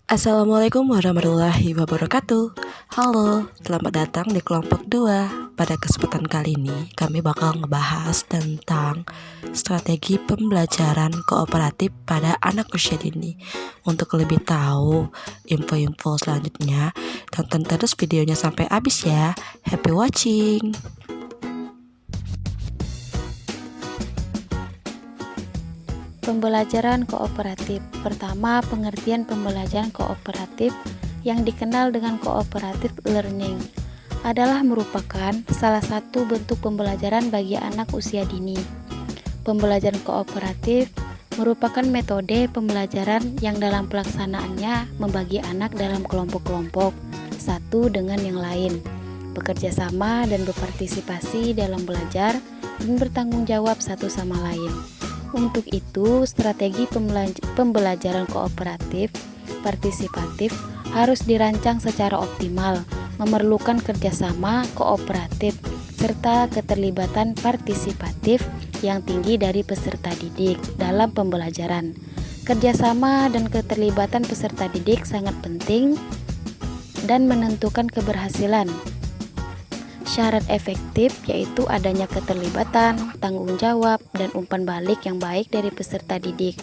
Assalamualaikum warahmatullahi wabarakatuh. Halo, selamat datang di kelompok 2. Pada kesempatan kali ini, kami bakal ngebahas tentang strategi pembelajaran kooperatif pada anak usia dini. Untuk lebih tahu info-info selanjutnya, tonton terus videonya sampai habis ya. Happy watching! Pembelajaran kooperatif. Pertama, pengertian pembelajaran kooperatif yang dikenal dengan cooperative learning adalah merupakan salah satu bentuk pembelajaran bagi anak usia dini. Pembelajaran kooperatif merupakan metode pembelajaran yang dalam pelaksanaannya membagi anak dalam kelompok-kelompok satu dengan yang lain, bekerja sama dan berpartisipasi dalam belajar dan bertanggung jawab satu sama lain. Untuk itu, strategi pembelajaran kooperatif partisipatif harus dirancang secara optimal, memerlukan kerjasama kooperatif serta keterlibatan partisipatif yang tinggi dari peserta didik dalam pembelajaran. Kerjasama dan keterlibatan peserta didik sangat penting dan menentukan keberhasilan. Syarat efektif yaitu adanya keterlibatan, tanggung jawab, dan umpan balik yang baik dari peserta didik.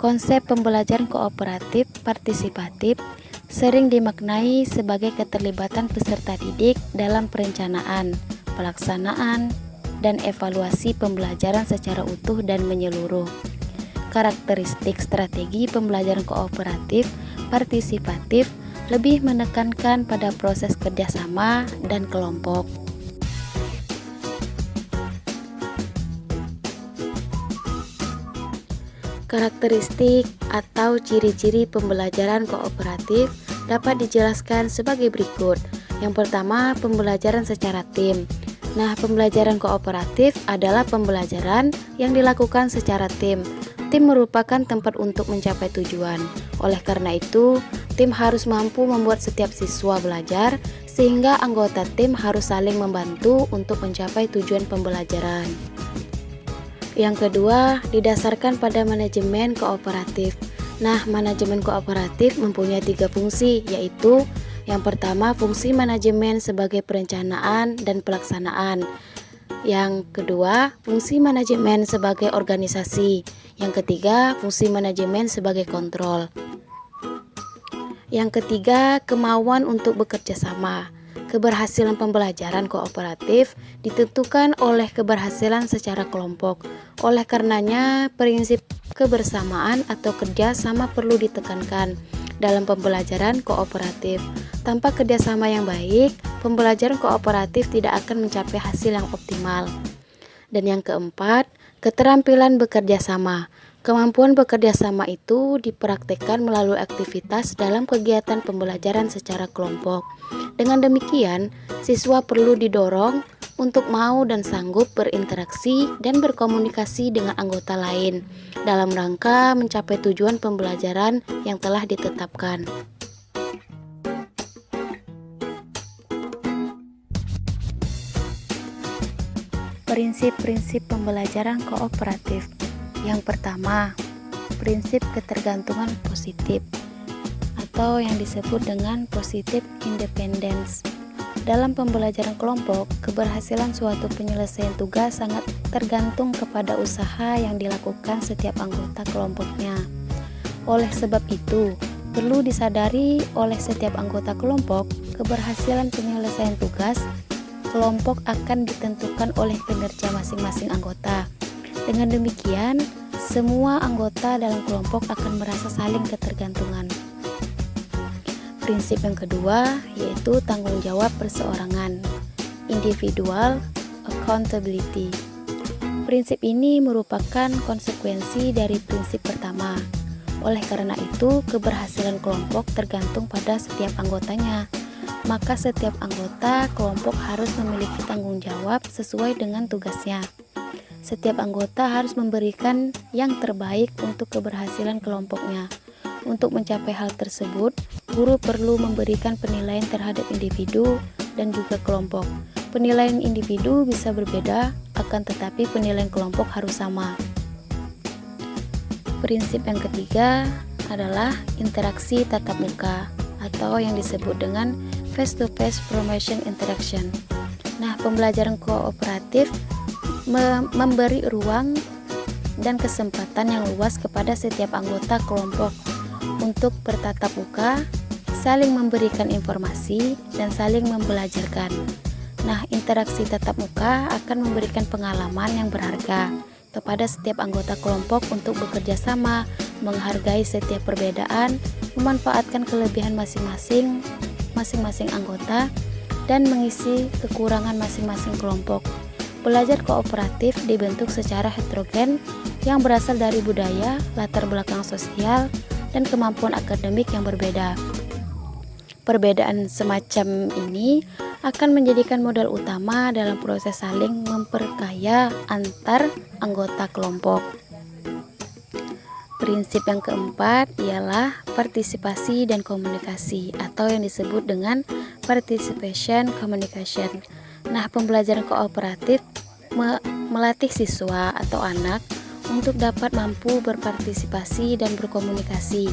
Konsep pembelajaran kooperatif partisipatif sering dimaknai sebagai keterlibatan peserta didik dalam perencanaan, pelaksanaan, dan evaluasi pembelajaran secara utuh dan menyeluruh. Karakteristik strategi pembelajaran kooperatif partisipatif lebih menekankan pada proses kerjasama dan kelompok. Karakteristik atau ciri-ciri pembelajaran kooperatif dapat dijelaskan sebagai berikut. Yang pertama, pembelajaran secara tim. Nah, pembelajaran kooperatif adalah pembelajaran yang dilakukan secara tim. Tim merupakan tempat untuk mencapai tujuan. Oleh karena itu, tim harus mampu membuat setiap siswa belajar, sehingga anggota tim harus saling membantu untuk mencapai tujuan pembelajaran. Yang kedua, didasarkan pada manajemen kooperatif. Nah, manajemen kooperatif mempunyai 3 fungsi, yaitu yang pertama, fungsi manajemen sebagai perencanaan dan pelaksanaan. Yang kedua, fungsi manajemen sebagai organisasi. Yang ketiga, fungsi manajemen sebagai kontrol. Yang ketiga, kemauan untuk bekerja sama. Keberhasilan pembelajaran kooperatif ditentukan oleh keberhasilan secara kelompok. Oleh karenanya, prinsip kebersamaan atau kerja sama perlu ditekankan dalam pembelajaran kooperatif. Tanpa kerjasama yang baik, pembelajaran kooperatif tidak akan mencapai hasil yang optimal. Dan yang keempat, keterampilan bekerja sama. Kemampuan bekerja sama itu dipraktikkan melalui aktivitas dalam kegiatan pembelajaran secara kelompok. Dengan demikian, siswa perlu didorong untuk mau dan sanggup berinteraksi dan berkomunikasi dengan anggota lain dalam rangka mencapai tujuan pembelajaran yang telah ditetapkan. Prinsip-prinsip pembelajaran kooperatif. Yang pertama, prinsip ketergantungan positif atau yang disebut dengan positive independence. Dalam pembelajaran kelompok, keberhasilan suatu penyelesaian tugas sangat tergantung kepada usaha yang dilakukan setiap anggota kelompoknya. Oleh sebab itu, perlu disadari oleh setiap anggota kelompok, keberhasilan penyelesaian tugas kelompok akan ditentukan oleh kinerja masing-masing anggota. Dengan demikian, semua anggota dalam kelompok akan merasa saling ketergantungan. Prinsip yang kedua yaitu tanggung jawab perseorangan, individual accountability. Prinsip ini merupakan konsekuensi dari prinsip pertama. Oleh karena itu, keberhasilan kelompok tergantung pada setiap anggotanya. Maka setiap anggota kelompok harus memiliki tanggung jawab sesuai dengan tugasnya. Setiap anggota harus memberikan yang terbaik untuk keberhasilan kelompoknya. Untuk mencapai hal tersebut, guru perlu memberikan penilaian terhadap individu dan juga kelompok. Penilaian individu bisa berbeda, akan tetapi penilaian kelompok harus sama. Prinsip yang ketiga adalah interaksi tatap muka atau yang disebut dengan face-to-face formation interaction. Nah, pembelajaran kooperatif memberi ruang dan kesempatan yang luas kepada setiap anggota kelompok untuk bertatap muka, saling memberikan informasi, dan saling membelajarkan. Nah, interaksi tatap muka akan memberikan pengalaman yang berharga kepada setiap anggota kelompok untuk bekerja sama, menghargai setiap perbedaan, memanfaatkan kelebihan masing-masing anggota, dan mengisi kekurangan masing-masing kelompok. Belajar kooperatif dibentuk secara heterogen yang berasal dari budaya, latar belakang sosial, dan kemampuan akademik yang berbeda. Perbedaan semacam ini akan menjadikan modal utama dalam proses saling memperkaya antar anggota kelompok. Prinsip yang keempat ialah partisipasi dan komunikasi atau yang disebut dengan participation communication. Nah, pembelajaran kooperatif melatih siswa atau anak untuk dapat mampu berpartisipasi dan berkomunikasi.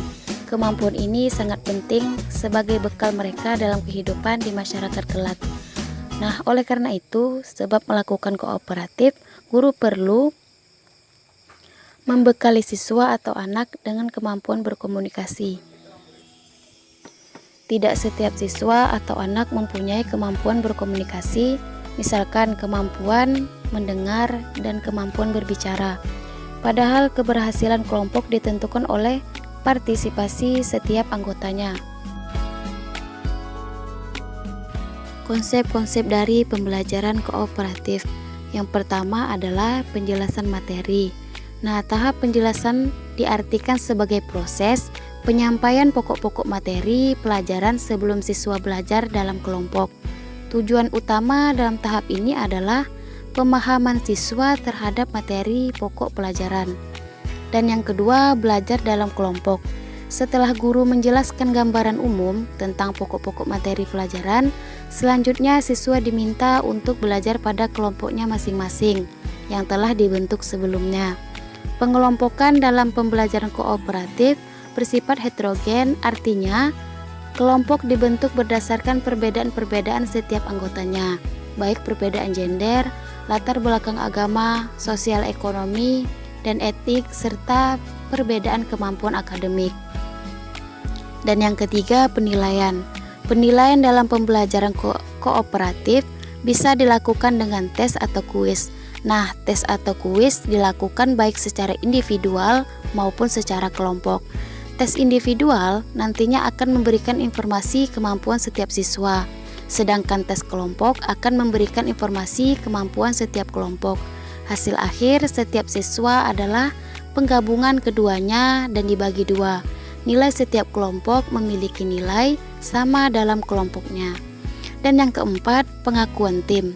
Kemampuan ini sangat penting sebagai bekal mereka dalam kehidupan di masyarakat kelak. Nah, oleh karena itu, sebab melakukan kooperatif, guru perlu membekali siswa atau anak dengan kemampuan berkomunikasi. Tidak setiap siswa atau anak mempunyai kemampuan berkomunikasi, misalkan kemampuan mendengar dan kemampuan berbicara. Padahal keberhasilan kelompok ditentukan oleh partisipasi setiap anggotanya. Konsep-konsep dari pembelajaran kooperatif. Yang pertama adalah penjelasan materi. Nah, tahap penjelasan diartikan sebagai proses penyampaian pokok-pokok materi pelajaran sebelum siswa belajar dalam kelompok. Tujuan utama dalam tahap ini adalah pemahaman siswa terhadap materi pokok pelajaran. Dan yang kedua, belajar dalam kelompok. Setelah guru menjelaskan gambaran umum tentang pokok-pokok materi pelajaran, selanjutnya siswa diminta untuk belajar pada kelompoknya masing-masing yang telah dibentuk sebelumnya. Pengelompokan dalam pembelajaran kooperatif bersifat heterogen, artinya kelompok dibentuk berdasarkan perbedaan-perbedaan setiap anggotanya, baik perbedaan gender, latar belakang agama, sosial ekonomi, dan etik, serta perbedaan kemampuan akademik. Dan yang ketiga, penilaian. Penilaian dalam pembelajaran kooperatif bisa dilakukan dengan tes atau kuis. Nah, tes atau kuis dilakukan baik secara individual maupun secara kelompok. Tes individual nantinya akan memberikan informasi kemampuan setiap siswa, sedangkan tes kelompok akan memberikan informasi kemampuan setiap kelompok. Hasil akhir setiap siswa adalah penggabungan keduanya dan dibagi dua. Nilai setiap kelompok memiliki nilai sama dalam kelompoknya. Dan yang keempat, pengakuan tim.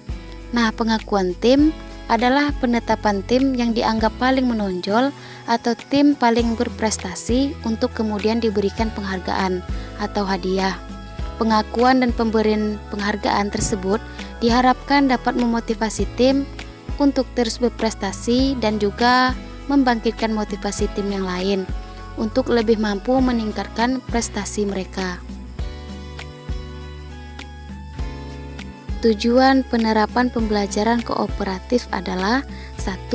Nah, pengakuan tim adalah penetapan tim yang dianggap paling menonjol atau tim paling berprestasi untuk kemudian diberikan penghargaan atau hadiah. Pengakuan dan pemberian penghargaan tersebut diharapkan dapat memotivasi tim untuk terus berprestasi dan juga membangkitkan motivasi tim yang lain untuk lebih mampu meningkatkan prestasi mereka. Tujuan penerapan pembelajaran kooperatif adalah 1.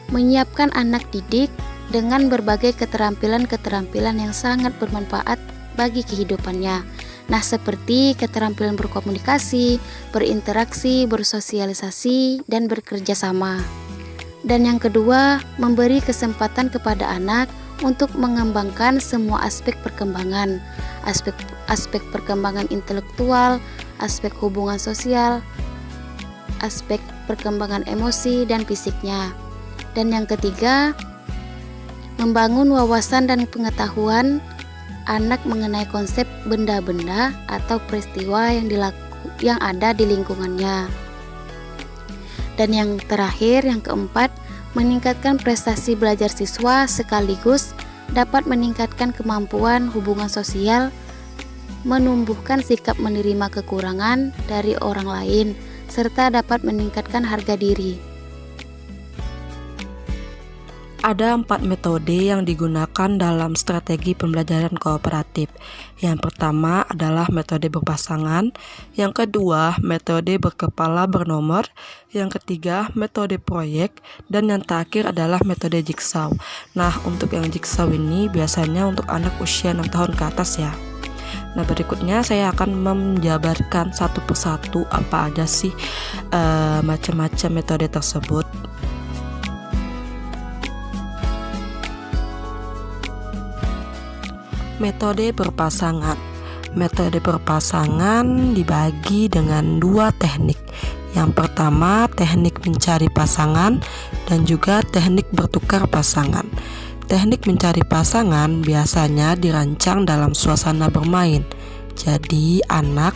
Menyiapkan anak didik dengan berbagai keterampilan-keterampilan yang sangat bermanfaat bagi kehidupannya. Nah, seperti keterampilan berkomunikasi, berinteraksi, bersosialisasi, dan bekerja sama. Dan yang kedua, memberi kesempatan kepada anak untuk mengembangkan semua aspek perkembangan, aspek perkembangan intelektual, aspek hubungan sosial, aspek perkembangan emosi dan fisiknya. Dan yang ketiga, membangun wawasan dan pengetahuan anak mengenai konsep benda-benda atau peristiwa yang ada di lingkungannya. Dan yang terakhir, yang keempat, meningkatkan prestasi belajar siswa sekaligus dapat meningkatkan kemampuan hubungan sosial, menumbuhkan sikap menerima kekurangan dari orang lain, serta dapat meningkatkan harga diri. Ada 4 metode yang digunakan dalam strategi pembelajaran kooperatif. Yang pertama adalah metode berpasangan, yang kedua metode berkepala bernomor, yang ketiga metode proyek, dan yang terakhir adalah metode jigsaw. Nah, untuk yang jigsaw ini biasanya untuk anak usia 6 tahun ke atas ya. Nah, berikutnya saya akan menjabarkan satu persatu apa aja sih macam-macam metode tersebut. Metode berpasangan. Metode berpasangan dibagi dengan 2 teknik. Yang pertama, teknik mencari pasangan dan juga teknik bertukar pasangan. Teknik mencari pasangan biasanya dirancang dalam suasana bermain. Jadi, anak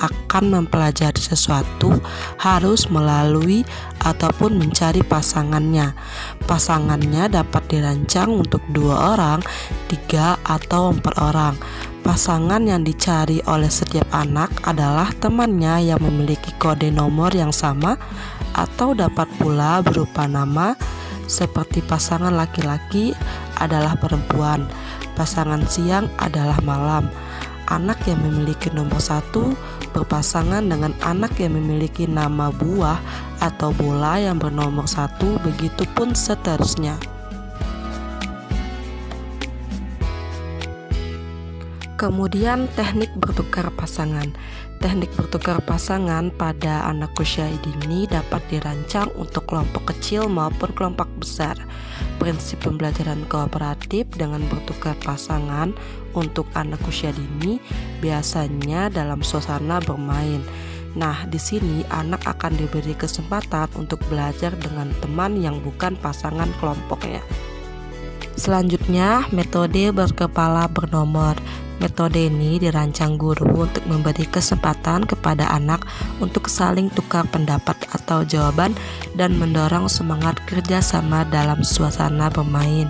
akan mempelajari sesuatu harus melalui ataupun mencari pasangannya. Pasangannya dapat dirancang untuk 2 orang, 3 atau 4 orang. Pasangan yang dicari oleh setiap anak adalah temannya yang memiliki kode nomor yang sama atau dapat pula berupa nama, seperti pasangan laki-laki adalah perempuan, pasangan siang adalah malam. Anak yang memiliki nomor 1 berpasangan dengan anak yang memiliki nama buah atau bola yang bernomor 1, begitupun seterusnya. Kemudian teknik bertukar pasangan. Teknik bertukar pasangan pada anak usia dini dapat dirancang untuk kelompok kecil maupun kelompok besar. Prinsip pembelajaran kooperatif dengan bertukar pasangan untuk anak usia dini biasanya dalam suasana bermain. Nah, di sini anak akan diberi kesempatan untuk belajar dengan teman yang bukan pasangan kelompoknya. Selanjutnya, metode berkepala bernomor. Metode ini dirancang guru untuk memberi kesempatan kepada anak untuk saling tukar pendapat atau jawaban dan mendorong semangat kerjasama dalam suasana bermain.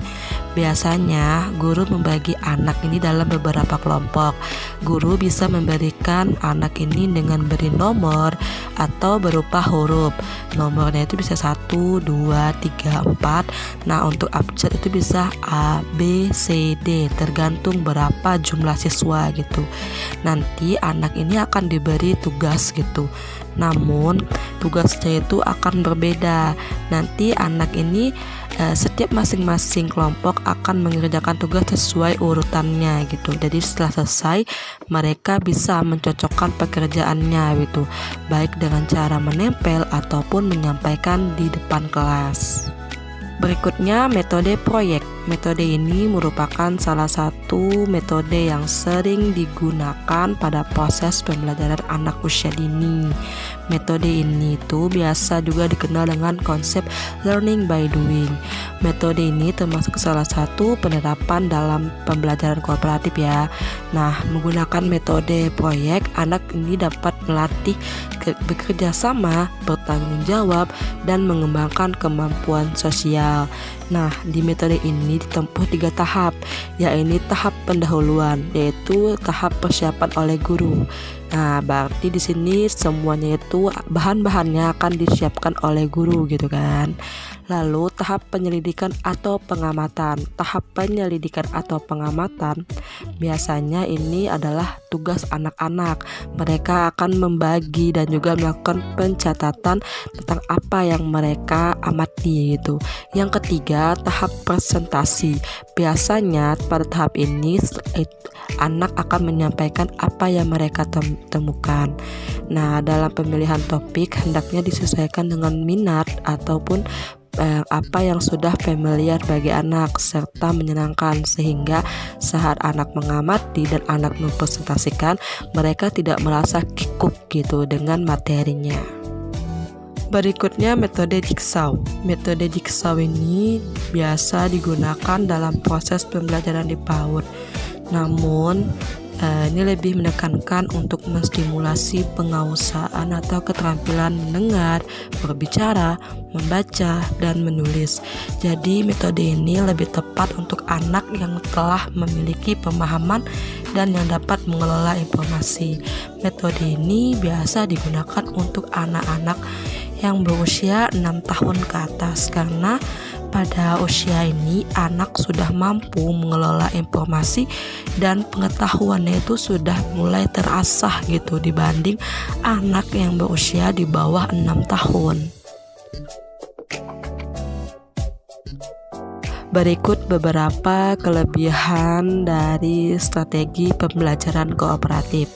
Biasanya, guru membagi anak ini dalam beberapa kelompok. Guru bisa memberikan anak ini dengan beri nomor atau berupa huruf. Nomornya itu bisa 1, 2, 3, 4. Nah, untuk abjad itu bisa A, B, C, D, tergantung berapa jumlah siswa gitu. Nanti anak ini akan diberi tugas gitu. Namun tugasnya itu akan berbeda. Nanti anak ini setiap masing-masing kelompok akan mengerjakan tugas sesuai urutannya gitu. Jadi setelah selesai mereka bisa mencocokkan pekerjaannya gitu, baik dengan cara menempel ataupun menyampaikan di depan kelas. Berikutnya metode proyek. Metode ini merupakan salah satu metode yang sering digunakan pada proses pembelajaran anak usia dini. Metode ini tuh biasa juga dikenal dengan konsep learning by doing. Metode ini termasuk salah satu penerapan dalam pembelajaran kooperatif ya. Nah, menggunakan metode proyek, anak ini dapat melatih bekerja sama, bertanggung jawab, dan mengembangkan kemampuan sosial. Nah, di metode ini ditempuh 3 tahap, yaitu tahap pendahuluan, yaitu tahap persiapan oleh guru. Nah, berarti di sini semuanya itu bahan-bahannya akan disiapkan oleh guru gitu kan. Lalu tahap penyelidikan atau pengamatan. Tahap penyelidikan atau pengamatan biasanya ini adalah tugas anak-anak. Mereka akan membagi dan juga melakukan pencatatan tentang apa yang mereka amati gitu. Yang ketiga, tahap presentasi. Biasanya pada tahap ini anak akan menyampaikan apa yang mereka temukan. Nah, dalam pemilihan topik hendaknya disesuaikan dengan minat ataupun apa yang sudah familiar bagi anak serta menyenangkan, sehingga saat anak mengamati dan anak mempresentasikan, mereka tidak merasa kikuk gitu dengan materinya. Berikutnya metode jigsaw. Metode jigsaw ini biasa digunakan dalam proses pembelajaran di PAUD. Namun ini lebih menekankan untuk menstimulasi penguasaan atau keterampilan mendengar, berbicara, membaca, dan menulis. Jadi metode ini lebih tepat untuk anak yang telah memiliki pemahaman dan yang dapat mengelola informasi. Metode ini biasa digunakan untuk anak-anak yang berusia 6 tahun ke atas karena pada usia ini anak sudah mampu mengelola informasi dan pengetahuannya itu sudah mulai terasah gitu dibanding anak yang berusia di bawah 6 tahun. Berikut beberapa kelebihan dari strategi pembelajaran kooperatif.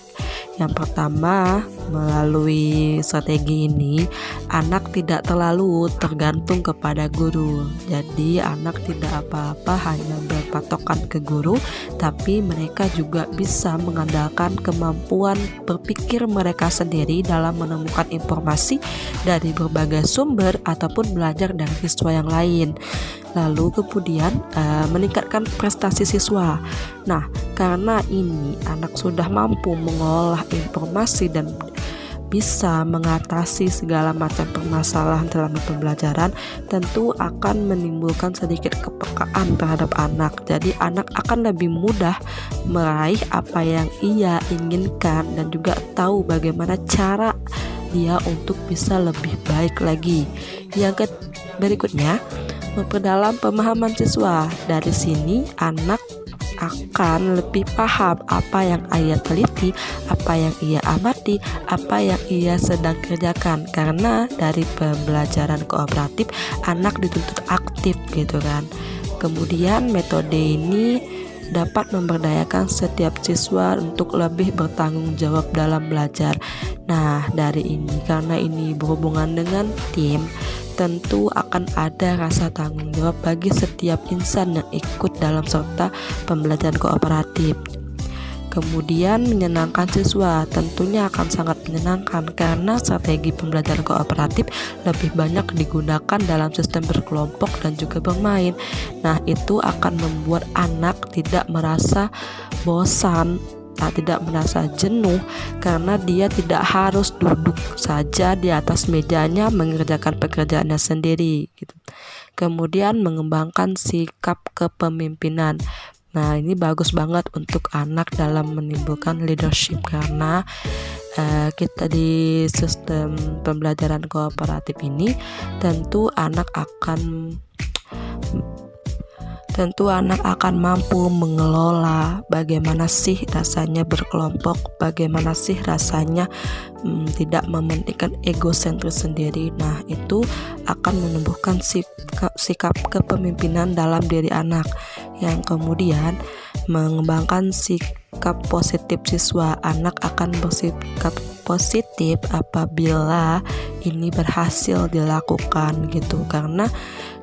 Yang pertama, melalui strategi ini, anak tidak terlalu tergantung kepada guru. Jadi, anak tidak apa-apa hanya berpatokan ke guru, tapi mereka juga bisa mengandalkan kemampuan berpikir mereka sendiri dalam menemukan informasi dari berbagai sumber ataupun belajar dari siswa yang lain. Lalu kemudian meningkatkan prestasi siswa. Nah, karena ini anak sudah mampu mengolah informasi dan bisa mengatasi segala macam permasalahan dalam pembelajaran, tentu akan menimbulkan sedikit kepekaan terhadap anak. Jadi anak akan lebih mudah meraih apa yang ia inginkan dan juga tahu bagaimana cara dia untuk bisa lebih baik lagi. Yang berikutnya, memperdalam pemahaman siswa. Dari sini anak akan lebih paham apa yang ia teliti, apa yang ia amati, apa yang ia sedang kerjakan. Karena dari pembelajaran kooperatif anak dituntut aktif gitu kan. Kemudian metode ini dapat memberdayakan setiap siswa untuk lebih bertanggung jawab dalam belajar. Nah, dari ini karena ini berhubungan dengan tim, tentu akan ada rasa tanggung jawab bagi setiap insan yang ikut dalam serta pembelajaran kooperatif. Kemudian menyenangkan siswa, tentunya akan sangat menyenangkan karena strategi pembelajaran kooperatif lebih banyak digunakan dalam sistem berkelompok dan juga bermain. Nah, itu akan membuat anak tidak merasa bosan, tidak merasa jenuh karena dia tidak harus duduk saja di atas mejanya mengerjakan pekerjaannya sendiri gitu. Kemudian mengembangkan sikap kepemimpinan. Nah, ini bagus banget untuk anak dalam menimbulkan leadership karena kita di sistem pembelajaran kooperatif ini tentu anak akan mampu mengelola bagaimana sih rasanya berkelompok, bagaimana sih rasanya tidak mementingkan egosentris sendiri. Nah, itu akan menumbuhkan sikap kepemimpinan dalam diri anak, yang kemudian mengembangkan sikap positif siswa. Anak akan bersikap positif apabila ini berhasil dilakukan gitu, karena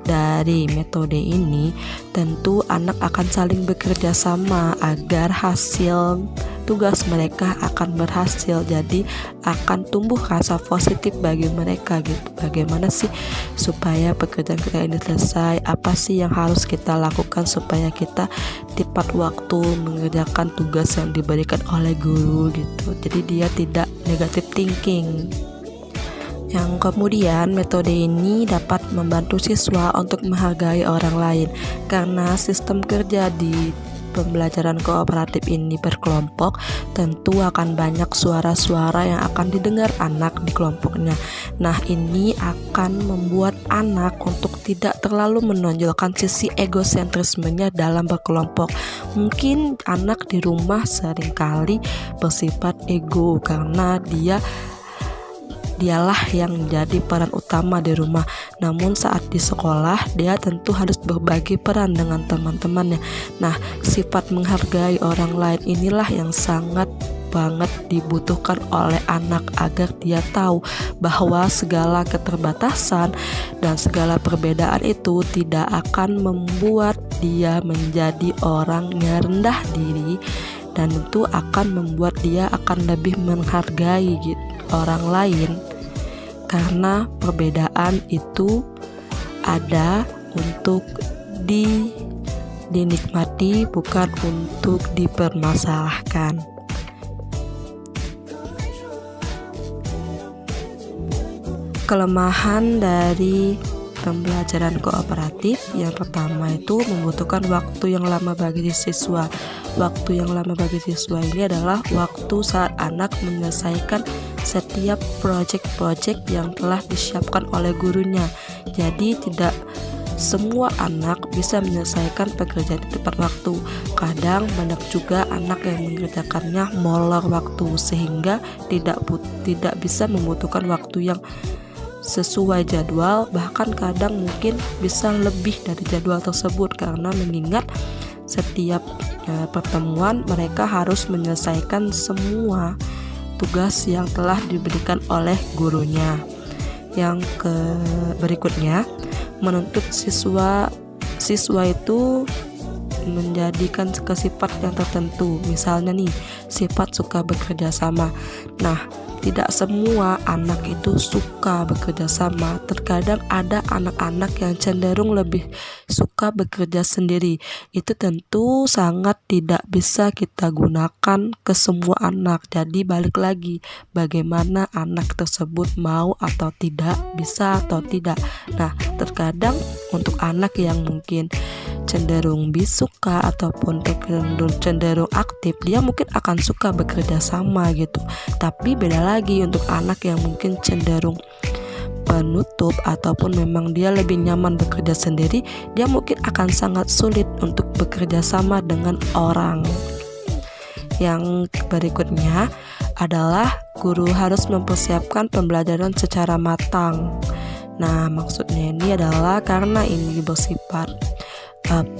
dari metode ini tentu anak akan saling bekerja sama agar hasil tugas mereka akan berhasil. Jadi akan tumbuh rasa positif bagi mereka gitu. Bagaimana sih supaya pekerjaan kita ini selesai, apa sih yang harus kita lakukan supaya kita tepat waktu mengerjakan tugas yang diberikan oleh guru gitu. Jadi dia tidak negative thinking. Yang kemudian metode ini dapat membantu siswa untuk menghargai orang lain karena sistem kerja di pembelajaran kooperatif ini berkelompok, tentu akan banyak suara-suara yang akan didengar anak di kelompoknya. Nah, ini akan membuat anak untuk tidak terlalu menonjolkan sisi egosentrismenya dalam berkelompok. Mungkin anak di rumah seringkali bersifat ego karena dialah yang menjadi peran utama di rumah. Namun saat di sekolah dia tentu harus berbagi peran dengan teman-temannya. Nah, sifat menghargai orang lain inilah yang sangat banget dibutuhkan oleh anak agar dia tahu bahwa segala keterbatasan dan segala perbedaan itu tidak akan membuat dia menjadi orang yang rendah diri, dan itu akan membuat dia akan lebih menghargai orang lain, karena perbedaan itu ada untuk dinikmati, bukan untuk dipermasalahkan. Kelemahan dari pembelajaran kooperatif, yang pertama itu membutuhkan waktu yang lama bagi siswa. Waktu yang lama bagi siswa ini adalah waktu saat anak menyelesaikan setiap proyek-proyek yang telah disiapkan oleh gurunya. Jadi tidak semua anak bisa menyelesaikan pekerjaan di tepat waktu. Kadang banyak juga anak yang mengerjakannya molor waktu sehingga tidak bisa membutuhkan waktu yang sesuai jadwal, bahkan kadang mungkin bisa lebih dari jadwal tersebut karena mengingat setiap pertemuan mereka harus menyelesaikan semua tugas yang telah diberikan oleh gurunya. Yang berikutnya, menuntut siswa itu menjadikan sifat yang tertentu. Misalnya nih, sifat suka bekerja sama. Nah, tidak semua anak itu suka bekerja sama. Terkadang ada anak-anak yang cenderung lebih suka bekerja sendiri. Itu tentu sangat tidak bisa kita gunakan ke semua anak. Jadi balik lagi, bagaimana anak tersebut mau atau tidak, bisa atau tidak. Nah, terkadang untuk anak yang mungkin cenderung suka ataupun cenderung aktif, dia mungkin akan suka bekerja sama gitu. Tapi beda lagi untuk anak yang mungkin cenderung penutup ataupun memang dia lebih nyaman bekerja sendiri, dia mungkin akan sangat sulit untuk bekerja sama dengan orang. Yang berikutnya adalah guru harus mempersiapkan pembelajaran secara matang. Nah, maksudnya ini adalah karena ini bersifat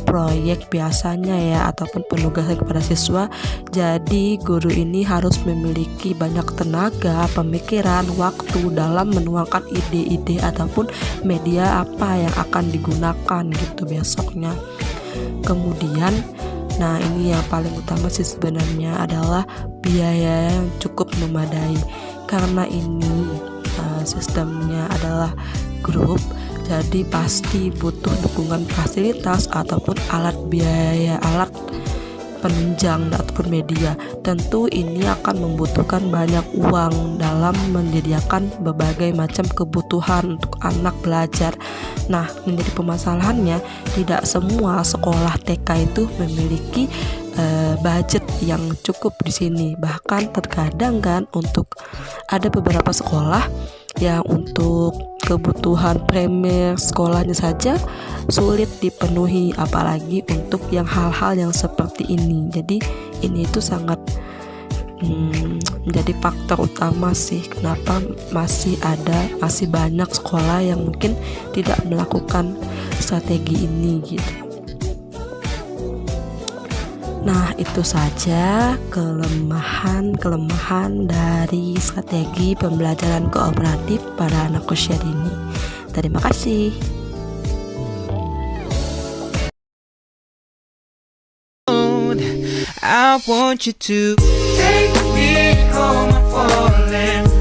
proyek biasanya ya, ataupun penugasan kepada siswa, jadi guru ini harus memiliki banyak tenaga, pemikiran, waktu dalam menuangkan ide-ide ataupun media apa yang akan digunakan gitu besoknya. Kemudian, nah ini yang paling utama sih sebenarnya adalah biaya yang cukup memadai, karena ini sistemnya adalah grup. Jadi pasti butuh dukungan fasilitas ataupun alat penunjang ataupun media. Tentu ini akan membutuhkan banyak uang dalam menyediakan berbagai macam kebutuhan untuk anak belajar. Nah, menjadi permasalahannya tidak semua sekolah TK itu memiliki budget yang cukup di sini. Bahkan terkadang kan untuk ada beberapa sekolah yang untuk kebutuhan primer sekolahnya saja sulit dipenuhi, apalagi untuk yang hal-hal yang seperti ini. Jadi ini itu sangat menjadi faktor utama sih kenapa masih banyak sekolah yang mungkin tidak melakukan strategi ini gitu. Nah, itu saja kelemahan dari strategi pembelajaran kooperatif pada anak usia dini. Terima kasih. I want you to take me home, I'm falling.